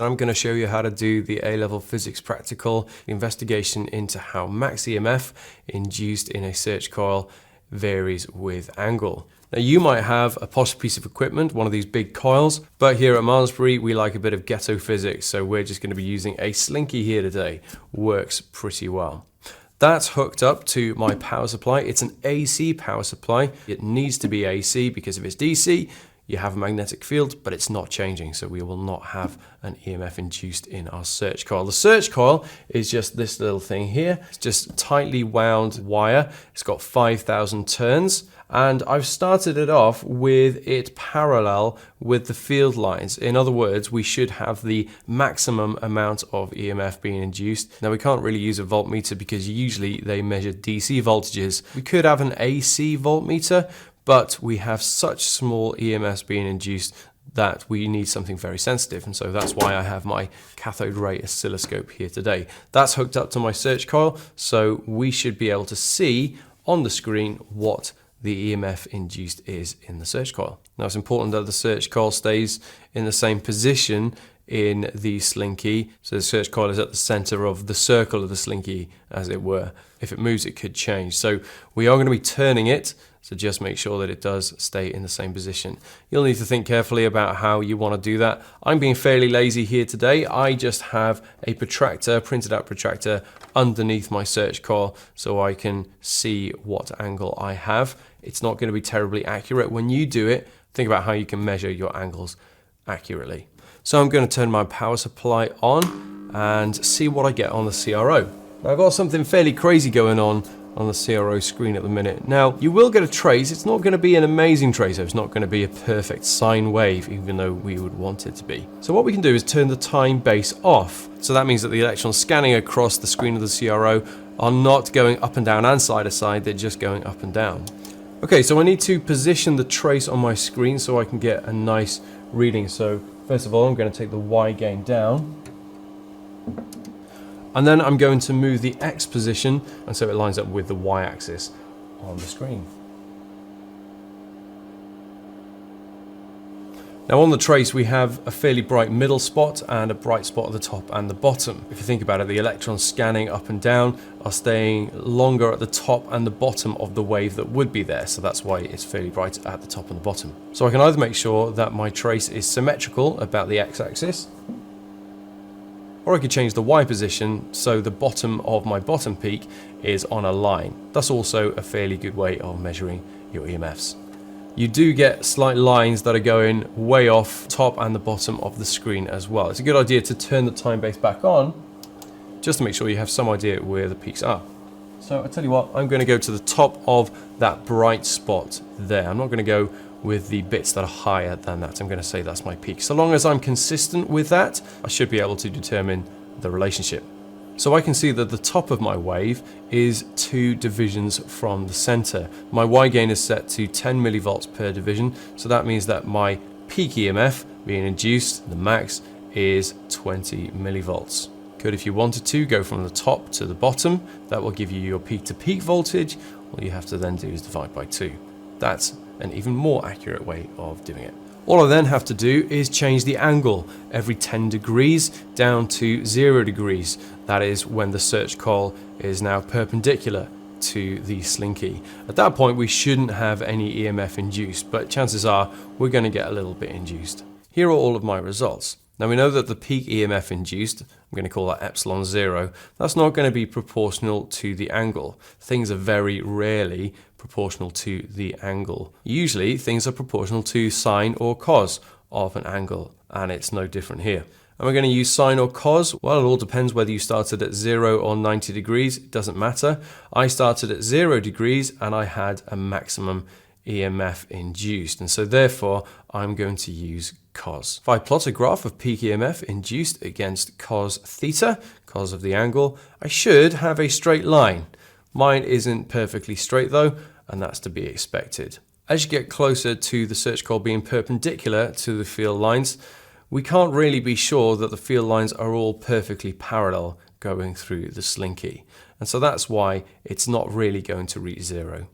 I'm going to show you how to do the A-level physics practical investigation into how max EMF induced in a search coil varies with angle. Now you might have a posh piece of equipment, one of these big coils, but here at Malmesbury we like a bit of ghetto physics, so we're just going to be using a slinky here today. Works pretty well. That's hooked up to my power supply. It's an AC power supply. It needs to be AC because if it's DC, you have a magnetic field, but it's not changing, so we will not have an EMF induced in our search coil. The search coil is just this little thing here. It's just a tightly wound wire. It's got 5,000 turns, and I've started it off with it parallel with the field lines. In other words, we should have the maximum amount of EMF being induced. Now we can't really use a voltmeter because usually they measure DC voltages. We could have an AC voltmeter, but we have such small EMFs being induced that we need something very sensitive. And so that's why I have my cathode ray oscilloscope here today. That's hooked up to my search coil, so we should be able to see on the screen what the EMF induced is in the search coil. Now it's important that the search coil stays in the same position in the slinky. So the search coil is at the center of the circle of the slinky, as it were. If it moves, it could change. So we are going to be turning it, so just make sure that it does stay in the same position. You'll need to think carefully about how you want to do that. I'm being fairly lazy here today. I just have a protractor, printed out protractor, underneath my search coil so I can see what angle I have. It's not going to be terribly accurate. When you do it, think about how you can measure your angles accurately. So I'm going to turn my power supply on and see what I get on the CRO. Now I've got something fairly crazy going on the CRO screen at the minute. Now you will get a trace. It's not going to be an amazing trace, so it's not going to be a perfect sine wave, even though we would want it to be. So what we can do is turn the time base off. So that means that the electrons scanning across the screen of the CRO are not going up and down and side to side, they're just going up and down. Okay, so I need to position the trace on my screen so I can get a nice reading. So first of all, I'm going to take the Y gain down. And then I'm going to move the X position, and so it lines up with the Y axis on the screen. Now on the trace we have a fairly bright middle spot and a bright spot at the top and the bottom. If you think about it, the electrons scanning up and down are staying longer at the top and the bottom of the wave that would be there, so that's why it's fairly bright at the top and the bottom. So I can either make sure that my trace is symmetrical about the X axis, or I could change the Y position so the bottom of my bottom peak is on a line. That's also a fairly good way of measuring your EMFs. You do get slight lines that are going way off top and the bottom of the screen as well. It's a good idea to turn the time base back on just to make sure you have some idea where the peaks are. So I tell you what, I'm going to go to the top of that bright spot there. I'm not going to go with the bits that are higher than that. I'm going to say that's my peak. So long as I'm consistent with that, I should be able to determine the relationship. So I can see that the top of my wave is 2 divisions from the center. My Y gain is set to 10 millivolts per division, so that means that my peak EMF being induced, the max, is 20 millivolts. Could, if you wanted to, go from the top to the bottom. That will give you your peak to peak voltage. All you have to then do is divide by 2. That's an even more accurate way of doing it. All I then have to do is change the angle every 10 degrees down to 0 degrees. That is when the search coil is now perpendicular to the slinky. At that point we shouldn't have any EMF induced, but chances are we're going to get a little bit induced. Here are all of my results. Now we know that the peak EMF induced, I'm going to call that epsilon 0, that's not going to be proportional to the angle. Things are very rarely proportional to the angle. Usually things are proportional to sine or cos of an angle, and it's no different here. And we're going to use sine or cos. Well, it all depends whether you started at 0 or 90 degrees. It doesn't matter. I started at 0 degrees and I had a maximum EMF induced, and so therefore I'm going to use cos. If I plot a graph of peak EMF induced against cos theta, cos of the angle, I should have a straight line. Mine isn't perfectly straight though, and that's to be expected. As you get closer to the search coil being perpendicular to the field lines, we can't really be sure that the field lines are all perfectly parallel going through the slinky. And so that's why it's not really going to reach 0.